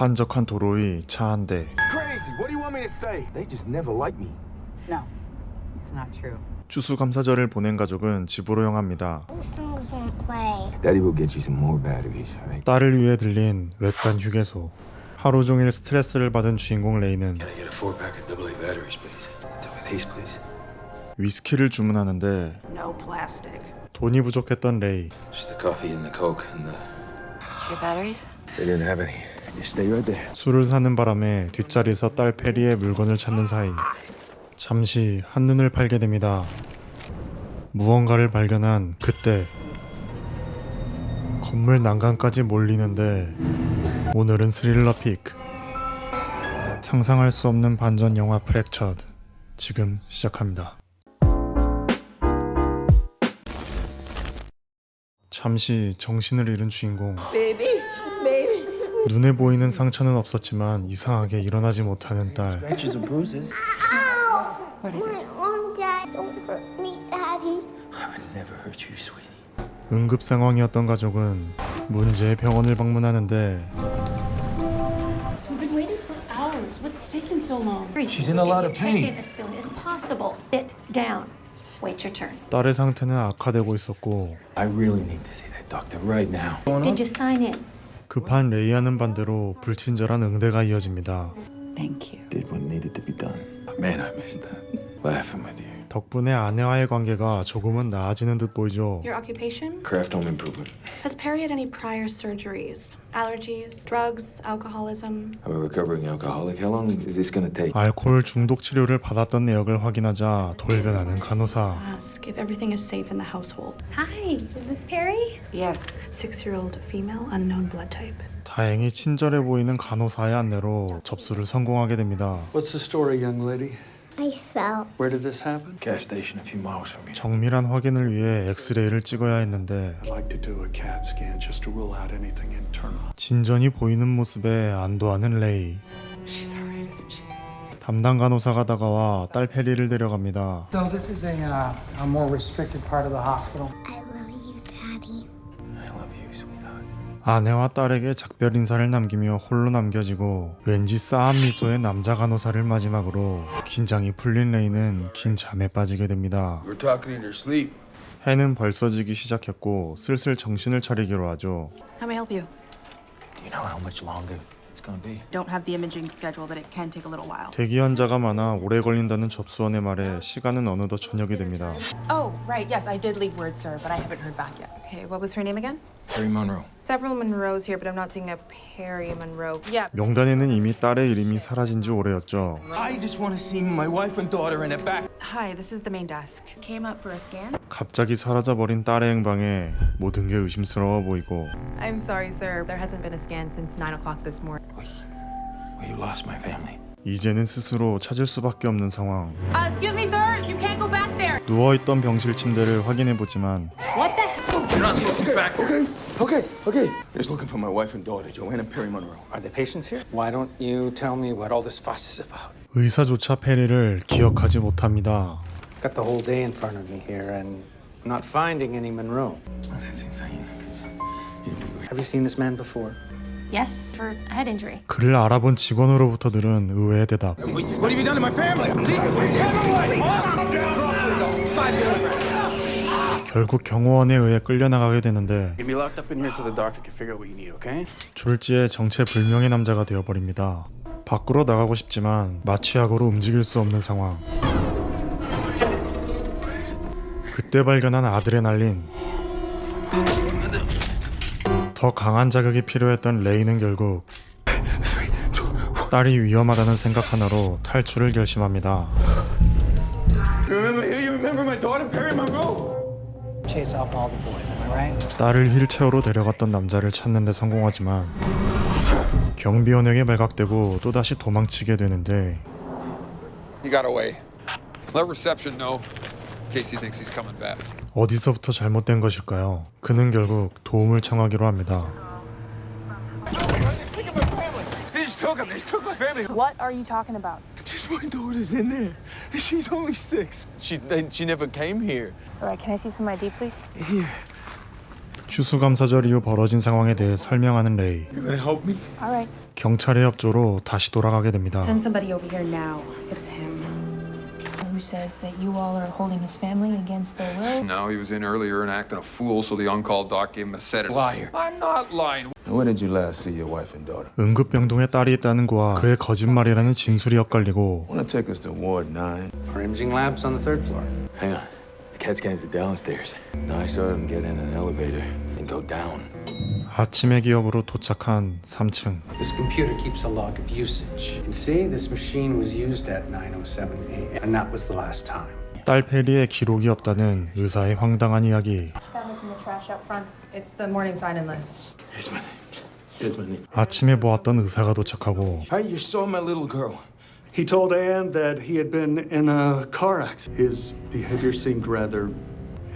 한적한 도로 위 차 한 대. Crazy. What do you want me to say? They just never liked me. No, it's not true. 추수감사절을 보낸 가족은 집으로 향합니다. The songs won't play. Daddy will get you some more batteries, right? 딸을 위해 들린 외딴 휴게소. 하루 종일 스트레스를 받은 주인공 레이는 Can I get a 4-pack of AA batteries, please? With haste, please. 위스키를 주문하는데 No plastic. 돈이 부족했던 레이. Just the coffee and the Coke and the... Your batteries? They didn't have any. Just stay right there. 술을 사는 바람에 뒷자리에서 딸 페리의 물건을 찾는 사이 잠시 한눈을 팔게 됩니다. 무언가를 발견한 그때 건물 난간까지 몰리는데 오늘은 스릴러 피크. 상상할 수 없는 반전 영화 프랙처드 지금 시작합니다. 잠시 정신을 잃은 주인공. 눈에 보이는 상처는 없었지만 이상하게 일어나지 못하는 딸. What is it? Mom, Dad, don't hurt me, Daddy. I would never hurt you, sweetie. 응급 상황이었던 가족은 문제의 병원을 방문하는데 We've been waiting for hours. What's taking so long? She's in a lot of Check in pain. as soon as possible. Sit down. Wait your turn. 딸의 상태는 악화되고 있었고 I really need to see that doctor right now. Did you sign in? 급한 레이아는 반대로 불친절한 응대가 이어집니다. Thank you. Did what needed to be done. Man, I missed that. Laughing with you. 덕분에 아내와의 관계가 조금은 나아지는 듯 보이죠. Your occupation? Craft home improvement. Has Perry had any prior surgeries? Allergies? Drugs? Alcoholism? I'm a recovering alcoholic. How long is this gonna take? 알코올 중독 치료를 받았던 내역을 확인하자 돌변하는 간호사. Ask if everything is safe in the household. Hi, is this Perry? Yes. 6-year-old female, unknown blood type. 다행히 친절해 보이는 간호사의 안내로 접수를 성공하게 됩니다. What's the story, young lady? I fell. Where did this happen? Gas station a few miles from here. 정밀한 확인을 위해 엑스레이를 찍어야 했는데 I'd like to do a CAT scan just to rule out anything internal. 진전이 보이는 모습에 안도하는 레이. She's alright, isn't she? 담당 간호사가 다가와 딸 페리를 데려갑니다. So this is a more restricted part of the hospital. I love you, Daddy. I love you, sweetheart. 아내와 딸에게 작별 인사를 남기며 홀로 남겨지고 왠지 싸한 미소의 남자 간호사를 마지막으로 긴장이 풀린 레이는 긴 잠에 빠지게 됩니다. We're talking in your sleep. 해는 벌써 지기 시작했고 슬슬 정신을 차리기로 하죠. How may I help you? You know how much longer it's gonna be? Don't have the imaging schedule, but it can take a little while. 대기 환자가 많아 오래 걸린다는 접수원의 말에 시간은 어느덧 저녁이 됩니다. Oh, right. Yes, I did leave word, sir, but I haven't heard back yet. Okay, what was her name again? Perry Monroe. Several Monroes here, but I'm not seeing a Perry Monroe. Yeah. 명단에는 이미 딸의 이름이 사라진 지 오래였죠. I just want to see my wife and daughter in the back. Hi, this is the main desk. Came up for a scan? 갑자기 사라져버린 딸의 행방에 모든 게 의심스러워 보이고 I'm sorry, sir. There hasn't been a scan since 9 o'clock this morning. Well, you lost my family. 이제는 스스로 찾을 수밖에 없는 상황. Excuse me, sir. You can't go back there. 누워있던 병실 침대를 확인해보지만 You're not looking back. Okay. Just looking for my wife and daughter, Joanne and Perry Monroe. Are the patients here? Why don't you tell me what all this fuss is about? 의사조차 페리를 기억하지 못합니다. Got the whole day in front of me here, and I'm not finding any Monroe. Oh, that's insane. 'Cause, you know, we were... Have you seen this man before? Yes, for a head injury. 그를 알아본 직원으로부터 들은 의외의 대답. What have you done to my family? 결국 경호원에 의해 끌려나가게 되는데 Get me locked up in here till the doctor can figure out what you need, okay? 졸지에 정체불명의 남자가 되어버립니다. 밖으로 나가고 싶지만 마취약으로 움직일 수 없는 상황. 그때 발견한 아드레날린. 더 강한 자극이 필요했던 레이는 결국 딸이 위험하다는 생각 하나로 탈출을 결심합니다. You remember my daughter, Perry Monroe? Chase off all the boys, am I right? 딸을 휠체어로 데려갔던 남자를 찾는 데 성공하지만 경비원에게 발각되고 또다시 도망치게 되는데 He got away. Let reception know in case he thinks he's coming back. 어디서부터 잘못된 것일까요? 그는 결국 도움을 청하기로 합니다. They just took him. They just took my family. What are you talking about? Just my daughter's in there. She's only 6. She never came here. All right, can I see some ID, please? Here. 추수감사절 이후 벌어진 상황에 대해 설명하는 레이. You gonna help me? All right. 경찰의 협조로 다시 돌아가게 됩니다. Send somebody over here now. It's him. Who says that you all are holding his family against their will? No, he was in earlier and acting a fool, so the on-call doc gave him a sedative. Liar. I'm not lying. When did you last see your wife and daughter? 응급병동에 딸이 있다는 거와 그의 거짓말이라는 진술이 엇갈리고 Wanna take us to Ward 9? Our imaging lab's on the 3rd floor. Hang on. The CAT scans are downstairs. Now I saw them get in an elevator and go down. 아침의 기업으로 도착한 3층. This computer keeps a log of usage. You can see this machine was used at 9:07 a.m. and that was the last time. 딸 페리의 기록이 없다는 의사의 황당한 이야기. That was in the trash out front. It's the morning sign-in list. Here's my name. Here's my name. 아침에 보았던 의사가 도착하고 How you saw my little girl? He told Anne that he had been in a car accident. His behavior seemed rather...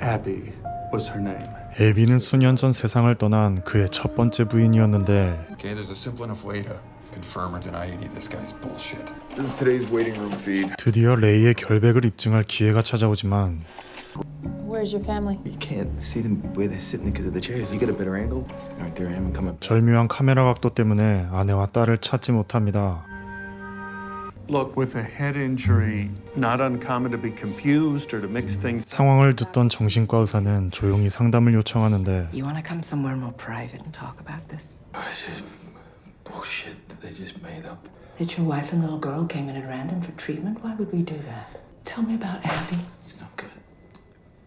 Abby was her name. 에비는 수년 전 세상을 떠난 그의 첫 번째 부인이었는데 Okay, there's a simple enough way to confirm or deny any of this guy's bullshit. This is today's waiting room feed. 드디어 레이의 결백을 입증할 기회가 찾아오지만 Where's your family? You can't see them where they're sitting because of the chairs. You get a better angle. Right there, I am coming. 절묘한 카메라 각도 때문에 아내와 딸을 찾지 못합니다. Look, with a head injury, not uncommon to be confused or to mix things. 상황을 듣던 정신과 의사는 조용히 상담을 요청하는데 You want to come somewhere more private and talk about this? This is bullshit that they just made up. That your wife and little girl came in at random for treatment? Why would we do that? Tell me about Abby. It's not good.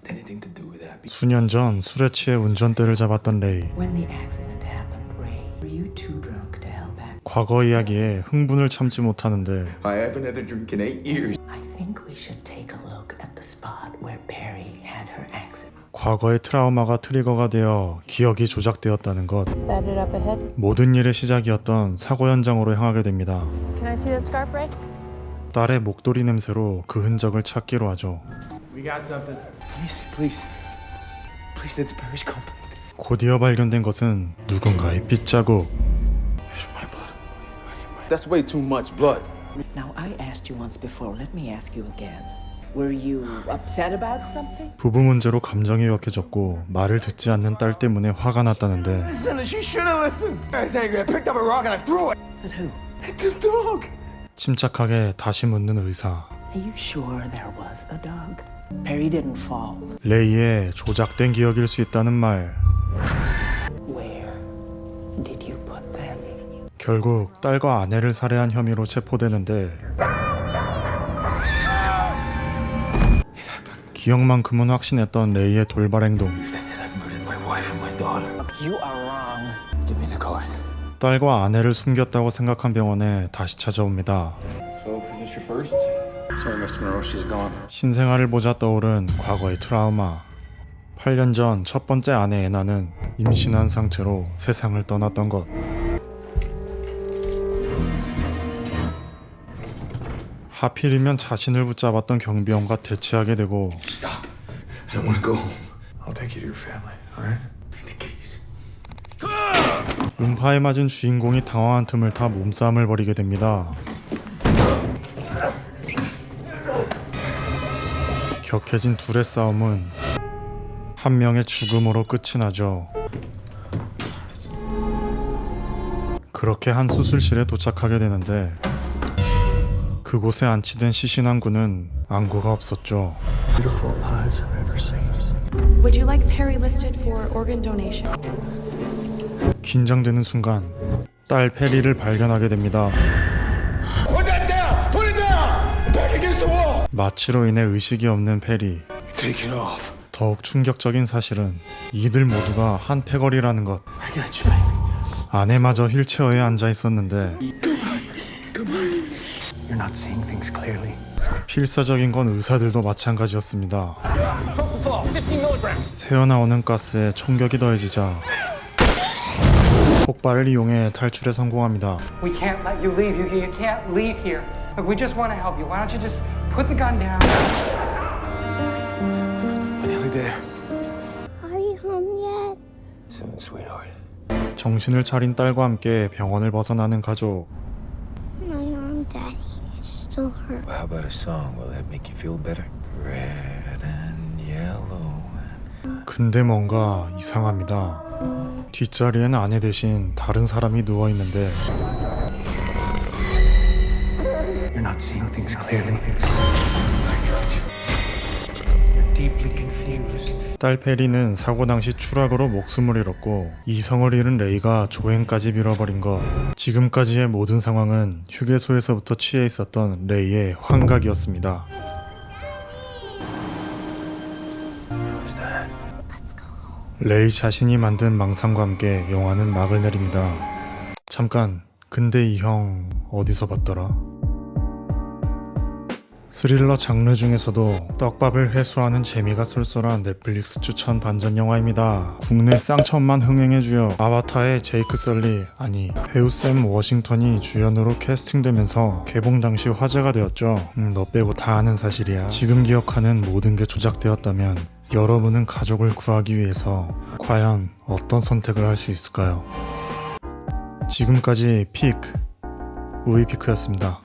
Anything to do with Abby. 수년 전 술에 취해 운전대를 잡았던 레이. When the accident happened, Ray, were you too drunk to help Abby? 과거 이야기에 흥분을 참지 못하는데 I haven't had a drink in 8 years. I think we should take a look at the spot where Perry had her accident. 과거의 트라우마가 트리거가 되어 기억이 조작되었다는 것. That it up ahead? 모든 일의 시작이었던 사고 현장으로 향하게 됩니다. Can I see that scarf, Ray? 딸의 목도리 냄새로 그 흔적을 찾기로 하죠. We got something. Let me see, please. Please, that's Perry's company. 곧이어 발견된 것은 누군가의 핏자국. It's my blood. That's way too much blood. Now, I asked you once before. Let me ask you again. Were you upset about something? 부부 문제로 감정이 격해졌고 말을 듣지 않는 딸 때문에 화가 났다는데 Listen, she should have listened. I was angry. I picked up a rock and I threw it. But who? At the dog. 침착하게 다시 묻는 의사. Are you sure there was a dog? Perry didn't fall. 레이의 조작된 기억일 수 있다는 말. Where did you put them? 결국 딸과 아내를 살해한 혐의로 체포되는데 기억만큼은 확신했던 레이의 돌발 행동. You think that I murdered my wife and my daughter? You are wrong. Give me the card. 딸과 아내를 숨겼다고 생각한 병원에 다시 찾아옵니다. So, is this your first? Sorry, Mr. Monroe, she's gone. 신생아를 보자 떠오른 과거의 트라우마. 8년 전 첫 번째 아내 애나는 임신한 상태로 세상을 떠났던 것. 하필이면 자신을 붙잡았던 경비원과 대치하게 되고 Stop. I don't want to go home. I'll take you to your family, all right? Bring the keys. 음파에 맞은 주인공이 당황한 틈을 타 몸싸움을 벌이게 됩니다. 격해진 둘의 싸움은 한 명의 죽음으로 끝이 나죠. 그렇게 한 수술실에 도착하게 되는데 그곳에 안치된 시신항구는 안구가 없었죠. Beautiful eyes I've ever seen. Would you like Perry listed for organ donation? 긴장되는 순간 딸 페리를 발견하게 됩니다. Put that down! Put it down! Back against the wall! 마취로 인해 의식이 없는 페리. Take it off. 더욱 충격적인 사실은 이들 모두가 한 패거리라는 것. I got you, baby. 아내마저 휠체어에 앉아 있었는데 You're not seeing things clearly. 필사적인 건 의사들도 마찬가지였습니다. 새어나오는 가스에 총격이 더해지자 폭발을 이용해 탈출에 성공합니다. We can't let you leave. You can't leave here. Look, we just want to help you. Why don't you just put the gun down? We're nearly there. Are you home yet? Soon, sweetheart. 정신을 차린 딸과 함께 병원을 벗어나는 가족. My arm, Daddy. It's still hurt. How about a song? Will that make you feel better? Red and yellow. 근데 뭔가 이상합니다. 뒷자리에는 아내 대신 다른 사람이 누워있는데 You're not seeing things clearly. I got you. You're deeply confused. 딸 페리는 사고 당시 추락으로 목숨을 잃었고 이성을 잃은 레이가 조행까지 빌어버린 것. 지금까지의 모든 상황은 휴게소에서부터 취해 있었던 레이의 환각이었습니다. 레이 자신이 만든 망상과 함께 영화는 막을 내립니다. 잠깐, 근데 이 형 어디서 봤더라? 스릴러 장르 중에서도 떡밥을 회수하는 재미가 쏠쏠한 넷플릭스 추천 반전 영화입니다. 국내 쌍천만 흥행해주여 아바타의 제이크 설리, 아니 배우 샘 워싱턴이 주연으로 캐스팅되면서 개봉 당시 화제가 되었죠. 너 빼고 다 아는 사실이야. 지금 기억하는 모든 게 조작되었다면 여러분은 가족을 구하기 위해서 과연 어떤 선택을 할 수 있을까요? 지금까지 픽 우이피크였습니다.